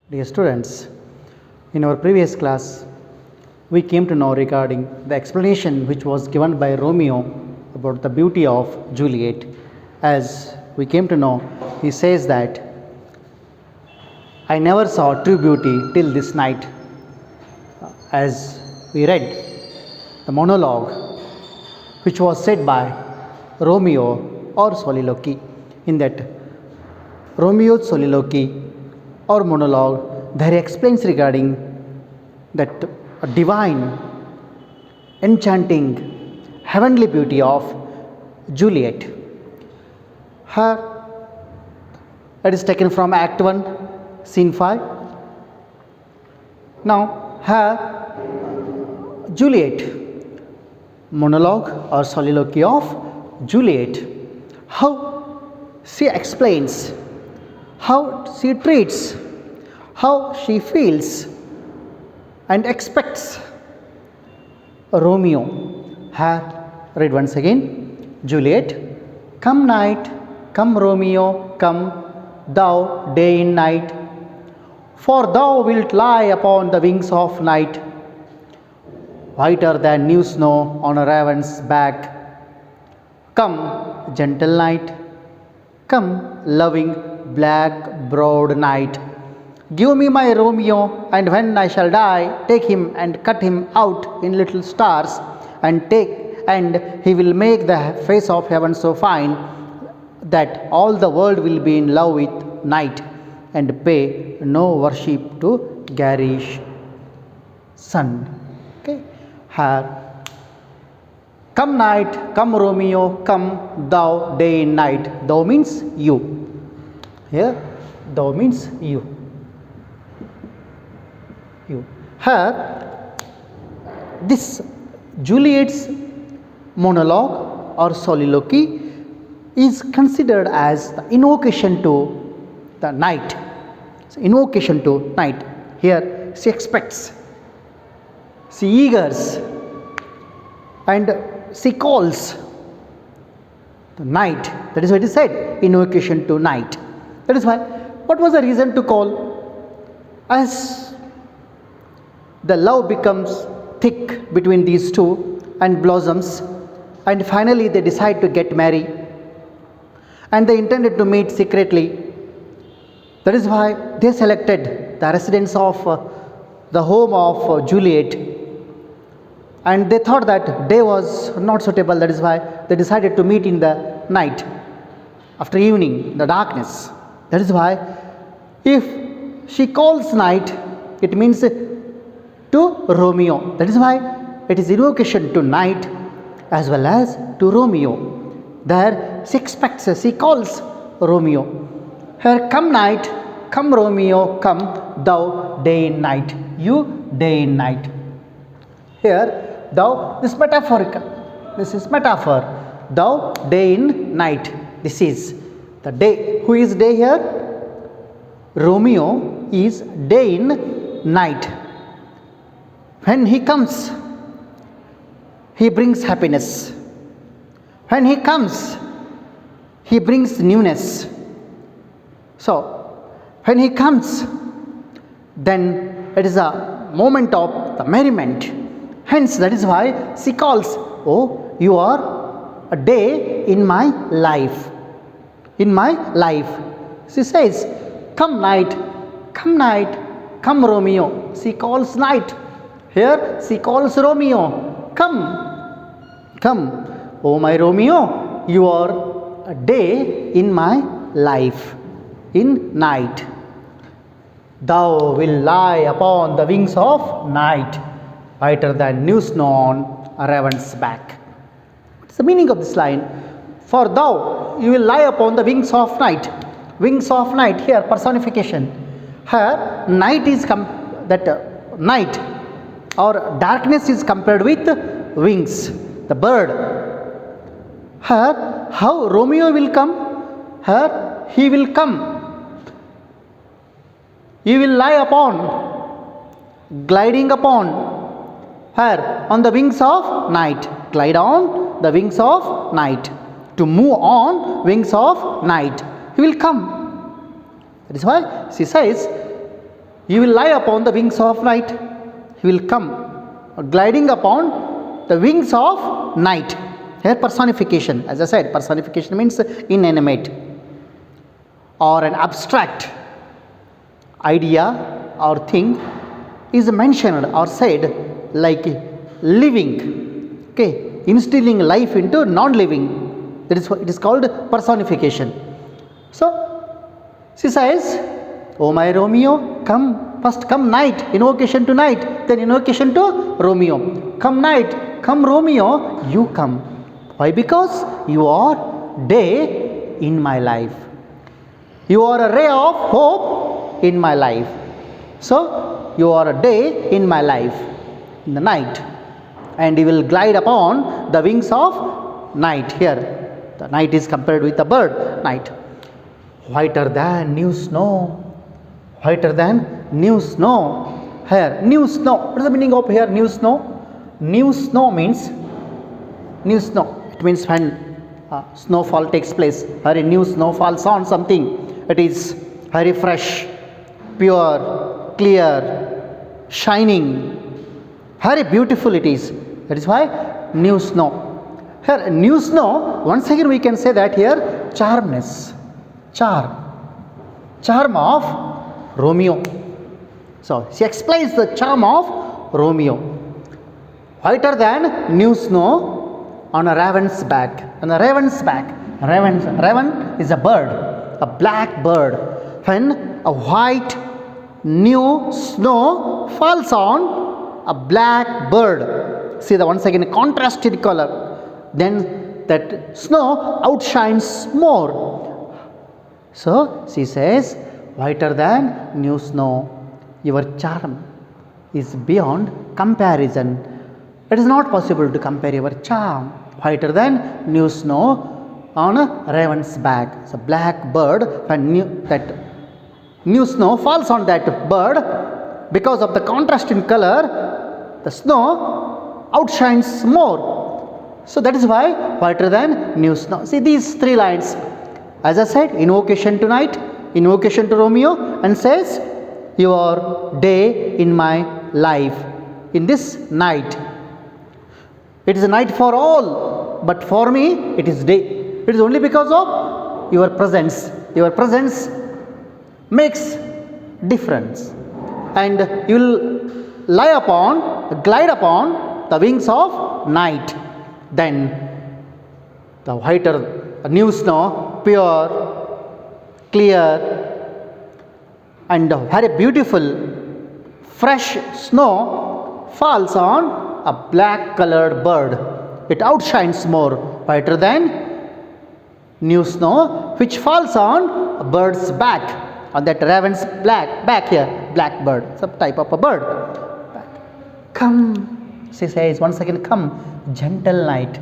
Dear students, in our previous class, we came to know regarding the explanation which was given by Romeo about the beauty of Juliet. As we came to know, he says that I never saw true beauty till this night. As we read the monologue which was said by Romeo or soliloquy, in that Romeo's soliloquy or monologue, there he explains regarding that divine, enchanting, heavenly beauty of Juliet. Her, it is taken from Act 1, Scene 5. Now, her Juliet, monologue or soliloquy of Juliet, how she explains, how she treats, how she feels and expects Romeo. Her, read once again, Juliet, come night, come Romeo, come thou day and night, for thou wilt lie upon the wings of night, whiter than new snow on a raven's back. Come, gentle night, come, loving, black browed night. Give me my Romeo, and when I shall die, take him and cut him out in little stars, and he will make the face of heaven so fine that all the world will be in love with night, and pay no worship to garish sun. Okay. Her, come night, come Romeo, come thou day and night. Thou means you. Here, thou means you. You. Here, this Juliet's monologue or soliloquy is considered as the invocation to the night. So, invocation to night. Here, she expects, she eagers, and she calls the night. That is what it is said, invocation to night. That is why, what was the reason to call? As the love becomes thick between these two and blossoms, and finally they decide to get married, and they intended to meet secretly. That is why they selected the residence of the home of Juliet, and they thought that day was not suitable. That is why they decided to meet in the night, after evening, the darkness. That is why if she calls night, it means to Romeo. That is why it is invocation to night as well as to Romeo. There she expects, she calls Romeo. Here, come night, come Romeo, come thou day and night. You day and night. Here, thou, this metaphorical, this is metaphor. Thou day and night. This is the day. Who is day here? Romeo is day in night. When he comes, he brings happiness. When he comes, he brings newness. So, when he comes, then it is a moment of the merriment. Hence, that is why she calls, oh, you are a day in my life. In my life. She says, come night, come night, come Romeo. She calls night. Here she calls Romeo. Come, come, oh my Romeo, you are a day in my life, in night. Thou will lie upon the wings of night, whiter than new snow on a raven's back. What's the meaning of this line? For thou, you will lie upon the wings of night. Wings of night, here personification. Here, night is night or darkness is compared with wings, the bird. Here, how Romeo will come? Here, he will come. He will lie upon, gliding upon, here, on the wings of night. Glide on the wings of night. To move on wings of night. He will come. That is why she says, You will lie upon the wings of night. He will come gliding upon the wings of night. Here personification, as I said, personification means inanimate or an abstract idea or thing is mentioned or said like living, okay, instilling life into non-living. That is what it is called personification. So she says, "Oh my Romeo, come, first come night, invocation to night, then invocation to Romeo. Come night, come Romeo, you come. Why? Because you are day in my life. You are a ray of hope in my life. So you are a day in my life, in the night, and you will glide upon the wings of night." Here, the night is compared with a bird, night. Whiter than new snow, whiter than new snow. Here, new snow. What is the meaning of here, new snow? New snow means new snow. It means when snowfall takes place, very new snow falls on something. It is very fresh, pure, clear, shining, very beautiful it is. That is why new snow. Here, new snow, once again we can say that here, charmness, charm of Romeo. So she explains the charm of Romeo. Whiter than new snow on a raven's back. On a raven's back. Raven is a bird, a black bird. When a white new snow falls on a black bird, see the once again contrasted color, then that snow outshines more. So she says, whiter than new snow, your charm is beyond comparison. It is not possible to compare your charm. Whiter than new snow on a raven's back. It's a black bird, and that new snow falls on that bird. Because of the contrast in color, the snow outshines more. So that is why whiter than new snow. See these three lines. As I said, invocation to night, invocation to Romeo, and says, your day in my life. In this night, it is a night for all, but for me it is day. It is only because of your presence. Your presence makes difference, and you will glide upon the wings of night. Then the whiter new snow, pure, clear, and very beautiful, fresh snow falls on a black colored bird. It outshines more, whiter than new snow, which falls on a bird's back, on that raven's back here, black bird, some type of a bird. Come, she says once again, come, gentle night.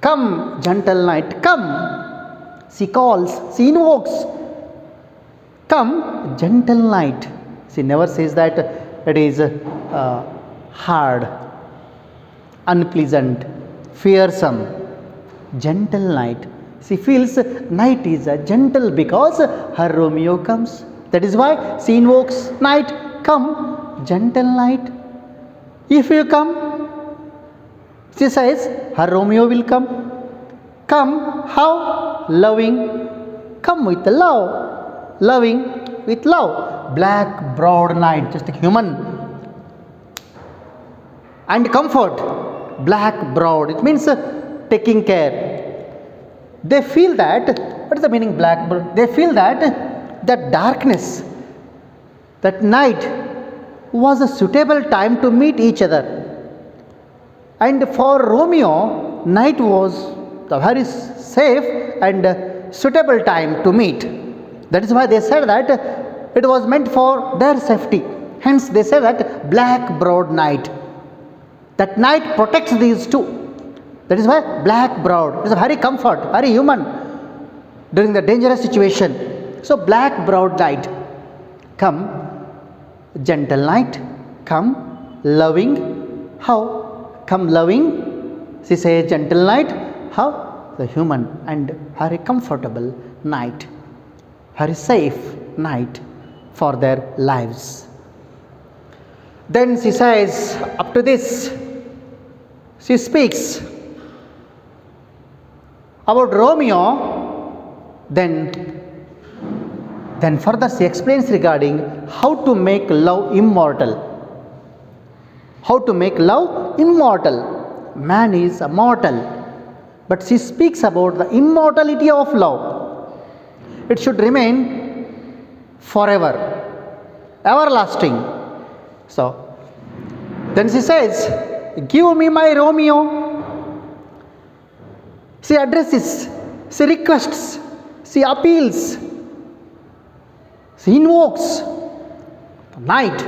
Come, gentle night, come. She calls, she invokes. Come, gentle night. She never says that it is hard, unpleasant, fearsome. Gentle night. She feels night is gentle because her Romeo comes. That is why she invokes night. Come, gentle night. If you come, she says, her Romeo will come. Come, how? Loving. Come with love. Loving with love. Black, broad night, just a human. And comfort. Black, broad. It means taking care. They feel that, what is the meaning black, broad? They feel that darkness, that night was a suitable time to meet each other. And for Romeo, night was the very safe and suitable time to meet. That is why they said that it was meant for their safety. Hence they say that black broad night. That night protects these two. That is why black broad is a very comfort, very human during the dangerous situation. So black broad night. Come, gentle night. Come, loving. How? Come loving, she says, gentle night. How? The human and very comfortable night, very safe night for their lives. Then she says, up to this, she speaks about Romeo, then further she explains regarding how to make love immortal. How to make love immortal. Man is mortal, but she speaks about the immortality of love. It should remain forever, everlasting. So, then she says, give me my Romeo. She addresses, she requests, she appeals, she invokes the night.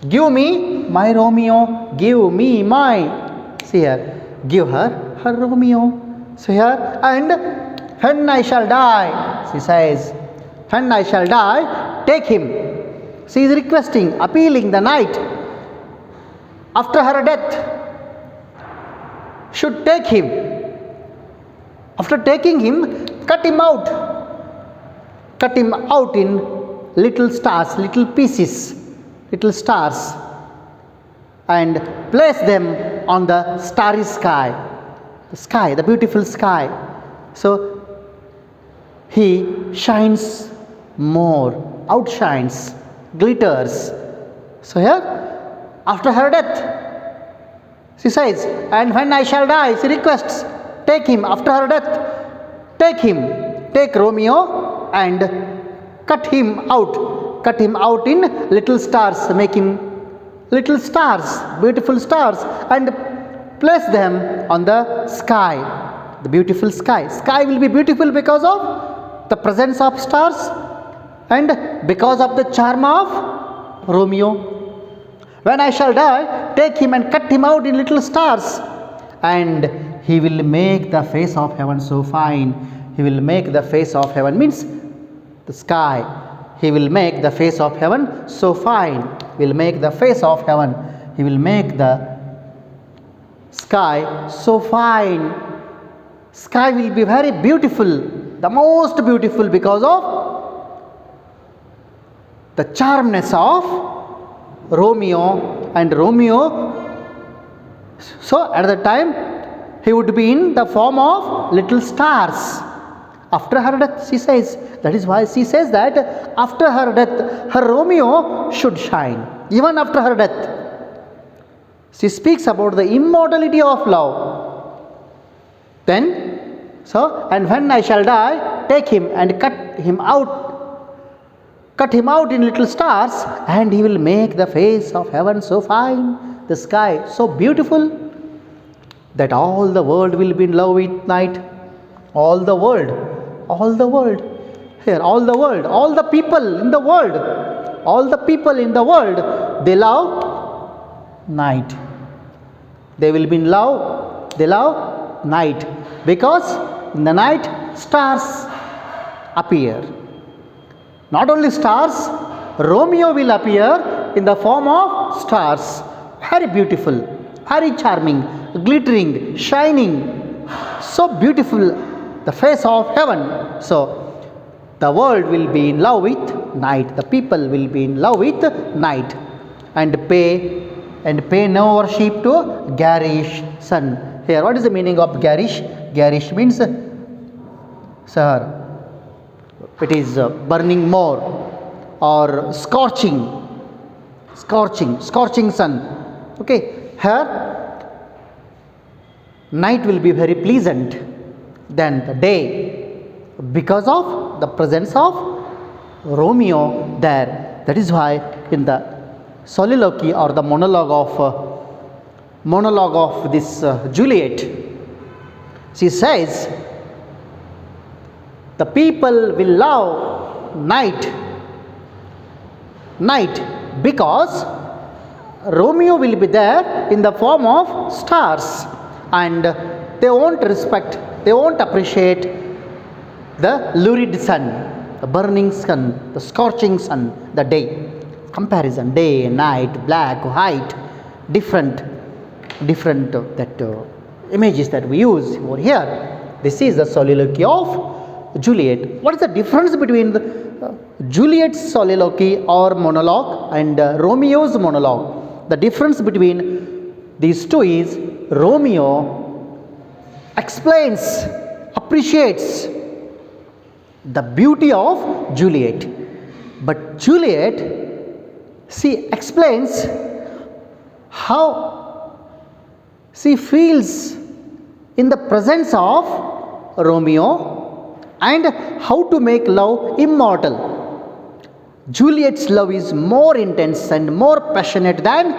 Give me my Romeo, give me my. See here, give her her Romeo. See here, and when I shall die, she says, when I shall die, take him. She is requesting, appealing the night. After her death, should take him. After taking him, cut him out. Cut him out in little stars, little pieces, little stars, and place them on the starry sky. The sky, the beautiful sky. So he shines more, outshines, glitters. So here, after her death, she says, and when I shall die, she requests, take him. After her death, take him, take Romeo and cut him out in little stars, make him little stars, beautiful stars, and place them on the sky, the beautiful sky. Sky will be beautiful because of the presence of stars and because of the charm of Romeo. When I shall die, take him and cut him out in little stars, and he will make the face of heaven so fine. He will make the face of heaven, means the sky. He will make the face of heaven so fine. Will make the face of heaven. He will make the sky so fine. Sky will be very beautiful, the most beautiful, because of the charmness of Romeo. And Romeo, so at the time he would be in the form of little stars. After her death, she says, that is why she says that after her death, her Romeo should shine, even after her death. She speaks about the immortality of love. Then, so, and when I shall die, take him and cut him out in little stars, and he will make the face of heaven so fine, the sky so beautiful, that all the world will be in love with night. All the world, here, all the people in the world, they love night. They will be in love, they love night, because in the night stars appear. Not only stars, Romeo will appear in the form of stars. Very beautiful, very charming, glittering, shining, so beautiful, the face of heaven. So the world will be in love with night, the people will be in love with night, and pay no worship to garish sun. Here, what is the meaning of garish? Garish means, sir, it is burning more, or scorching sun. Okay, here night will be very pleasant than the day, because of the presence of Romeo there. That is why in the soliloquy or the monologue of this Juliet, she says, the people will love night because Romeo will be there in the form of stars, and they won't respect, they won't appreciate the lurid sun, the burning sun, the scorching sun, the day. Comparison, day, night, black, white, different images that we use over here. This is the soliloquy of Juliet. What is the difference between Juliet's soliloquy or monologue and Romeo's monologue. The difference between these two is Romeo explains, appreciates the beauty of Juliet, but Juliet, she explains how she feels in the presence of Romeo and how to make love immortal. Juliet's love is more intense and more passionate than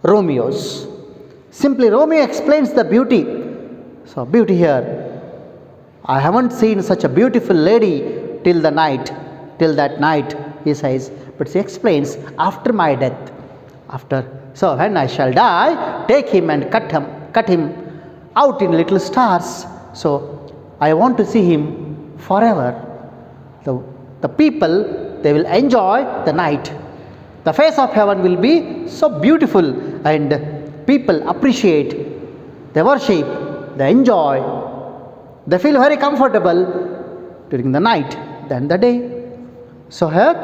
Romeo's. Simply, Romeo explains the beauty. So, beauty here. I haven't seen such a beautiful lady till the night, till that night, he says. But she explains, after my death, so when I shall die, take him and cut him out in little stars. So I want to see him forever. The people, they will enjoy the night. The face of heaven will be so beautiful, and people appreciate, they worship, they enjoy, they feel very comfortable during the night than the day. So here,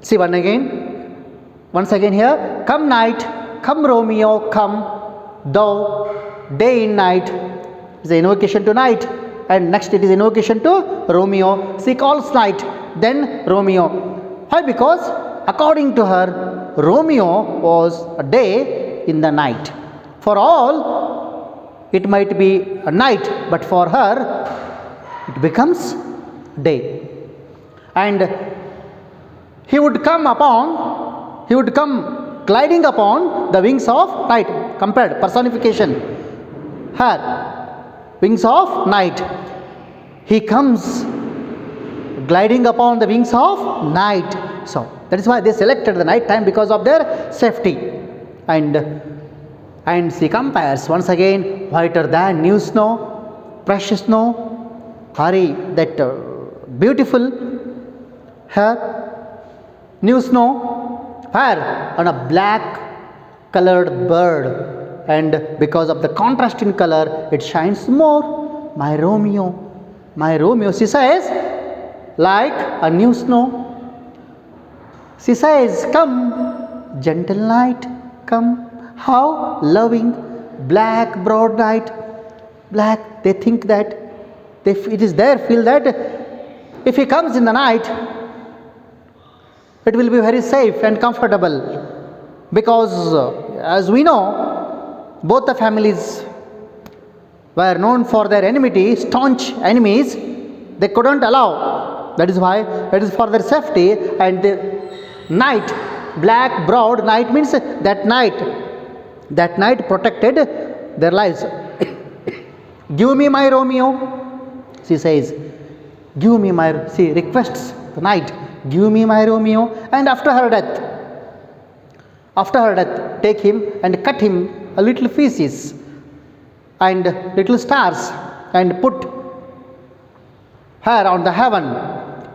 see once again here, come night, come Romeo, come thou, day and night is the invocation to night, and next it is invocation to Romeo. She calls night, then Romeo. Why? Because according to her, Romeo was a day in the night. For all, it might be a night, but for her, it becomes day. And he would come gliding upon the wings of night, compared, personification. Her, wings of night. He comes gliding upon the wings of night. So, that is why they selected the night time, because of their safety. And she compares once again, whiter than new snow, precious snow, very that beautiful hair, new snow, hair on a black colored bird, and because of the contrast in color, it shines more. My Romeo, she says, like a new snow. She says, come, gentle night, come. How loving, black, broad night, black. They think that, it is there, feel that if he comes in the night, it will be very safe and comfortable. Because as we know, both the families were known for their enmity, staunch enemies. They couldn't allow. That is why, that is for their safety. And the night, black, broad night means that night protected their lives. Give me my Romeo, she says. She requests the night, give me my Romeo. And after her death, take him and cut him a little pieces and little stars, and put her on the heaven,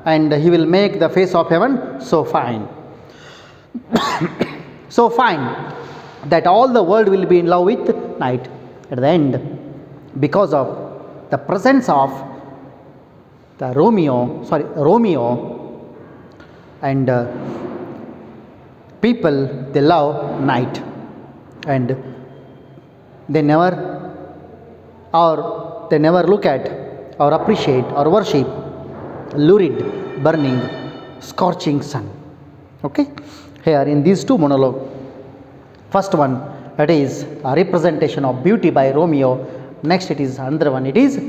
and he will make the face of heaven so fine. So fine that all the world will be in love with night at the end, because of the presence of the Romeo, and people, they love night, and they never look at or appreciate or worship lurid, burning, scorching sun. Okay, here in these two monologues, first one, that is a representation of beauty by Romeo. Next, it is another one, it is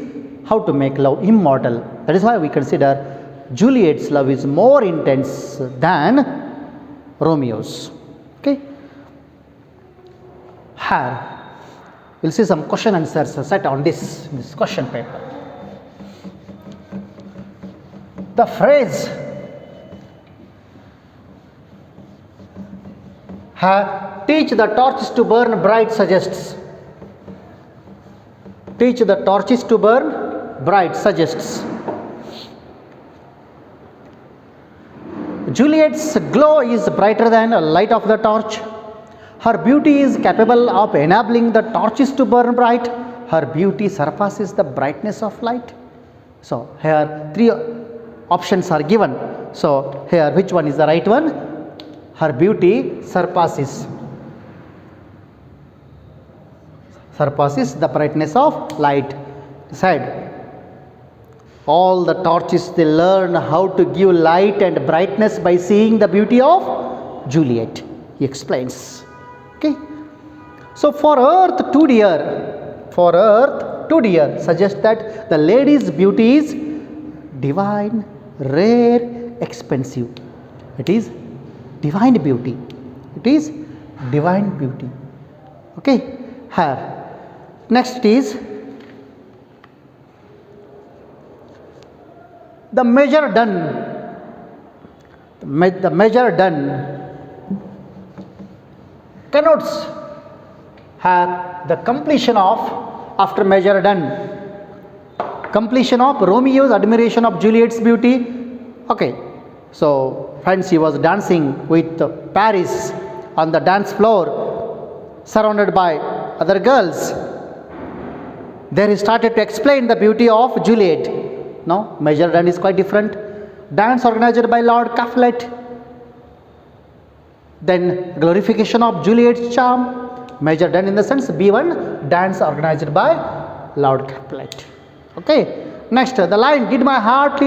how to make love immortal. That is why we consider Juliet's love is more intense than Romeo's. Okay. Here, we'll see some question answers set on this question paper. The phrase teach the torches to burn bright suggests. Teach the torches to burn bright suggests. Juliet's glow is brighter than a light of the torch. Her beauty is capable of enabling the torches to burn bright. Her beauty surpasses the brightness of light. So here options are given. So here which one is the right one? Her beauty surpasses the brightness of light. Said all the torches, they learn how to give light and brightness by seeing the beauty of Juliet, he explains. Okay. So for earth to dear suggests that the lady's beauty is divine, rare, expensive. It is divine beauty. Okay. Here. Next is the measure done. The measure done connotes have the completion of, after measure done, completion of Romeo's admiration of Juliet's beauty. Okay, so friends, he was dancing with Paris on the dance floor, surrounded by other girls. There he started to explain the beauty of Juliet. No, measure done is quite different. Dance organized by Lord Capulet. Then glorification of Juliet's charm. Measure done in the sense B1, dance organized by Lord Capulet. Okay. Next, the line did my heart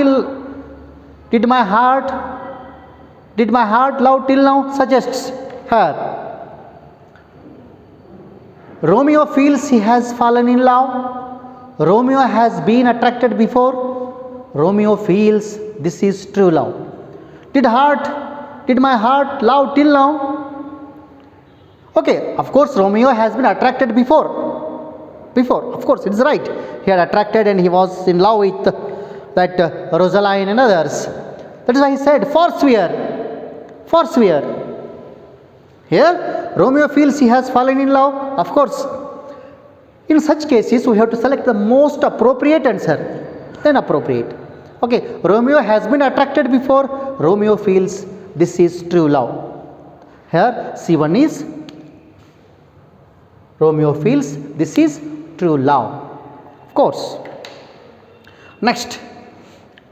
love till now suggests her. Romeo feels he has fallen in love. Romeo has been attracted before. Romeo feels this is true love. Did my heart love till now? Okay, of course Romeo has been attracted before. Of course, it is right. He had attracted and he was in love with that Rosaline and others. That is why he said, forswear. Here, Romeo feels he has fallen in love. Of course, in such cases, we have to select the most appropriate answer. Then appropriate. Okay, Romeo has been attracted before. Romeo feels this is true love. Here, C1 is Romeo feels this is true love. Of course. Next,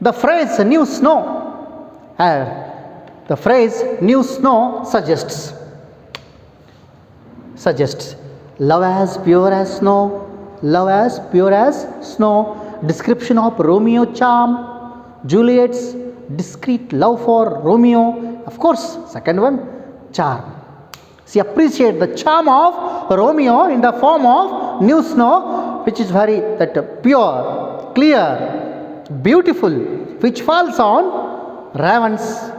the phrase new snow. The phrase new snow suggests love as pure as snow, description of Romeo charm, Juliet's discreet love for Romeo. Of course, second one, charm. She appreciates the charm of Romeo in the form of new snow, which is very pure, clear, beautiful, which falls on Raven's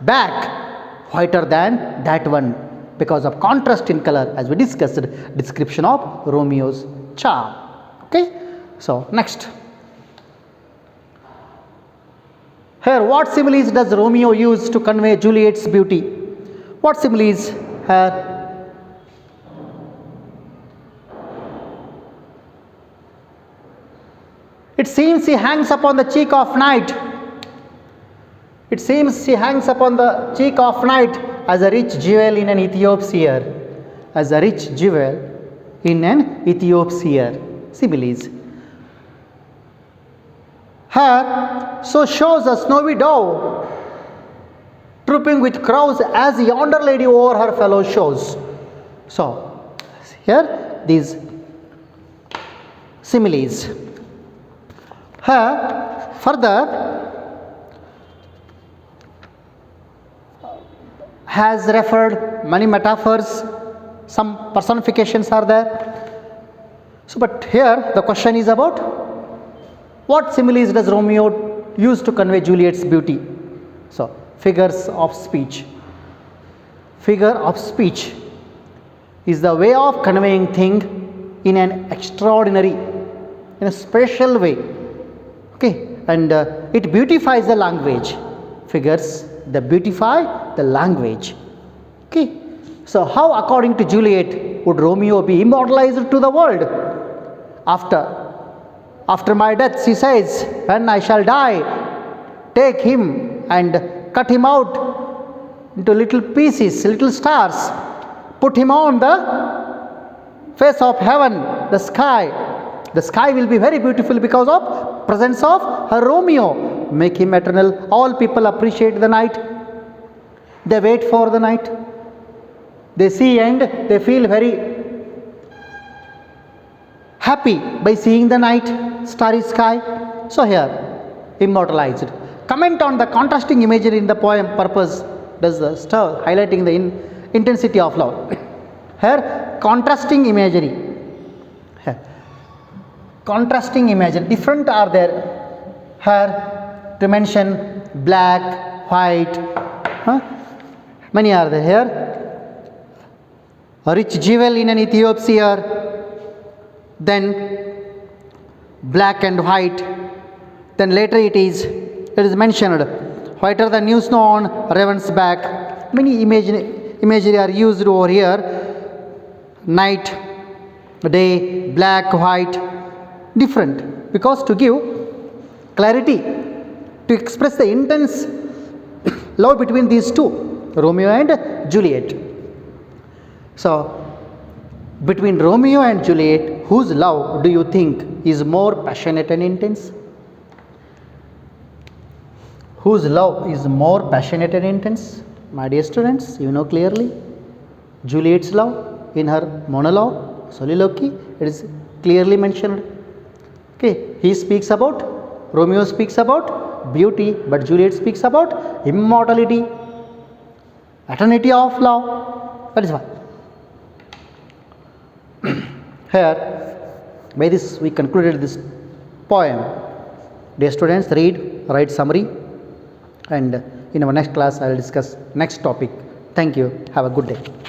back, whiter than that one, because of contrast in color, as we discussed, description of Romeo's charm. Okay, so next. Here, what similes does Romeo use to convey Juliet's beauty? What similes here? It seems he hangs upon the cheek of night. As a rich jewel in an Ethiope's ear. Similes. Here, so shows a snowy dove trooping with crows as yonder lady over her fellow shows. So, here these similes. Here, further, has referred many metaphors, some personifications are there. So, but here the question is about what similes does Romeo use to convey Juliet's beauty? So, figures of speech. Figure of speech is the way of conveying thing in an extraordinary, in a special way. Okay, and it beautifies the language. Figures that beautify the language. Okay, so how, according to Juliet, would Romeo be immortalized to the world? After my death, she says, when I shall die, take him and cut him out into little pieces, little stars, put him on the face of heaven, the sky. The sky will be very beautiful because of presence of her Romeo. make him eternal. All people appreciate the night. They wait for the night. They see and they feel very happy by seeing the night, starry sky. So here, immortalized. Comment on the contrasting imagery in the poem. Purpose does the stir, highlighting the intensity of love. Here, contrasting imagery. Here. Contrasting imagery. Different are there. Here, to mention black, white. Many are there here. A rich jewel in an Ethiopia. Then black and white. Then later it is mentioned whiter the new snow on raven's back. Many imagery are used over here. Night, day, black, white, different, because to give clarity, to express the intense love between these two, Romeo and Juliet. So between Romeo and Juliet, whose love do you think is more passionate and intense? Whose love is more passionate and intense? My dear students, you know clearly. Juliet's love in her monologue, soliloquy, it is clearly mentioned. Okay, he speaks about, Romeo speaks about beauty, but Juliet speaks about immortality, eternity of love. That is why. Here, by this we concluded this poem. Dear students, read, write summary, and in our next class I will discuss next topic. Thank you. Have a good day.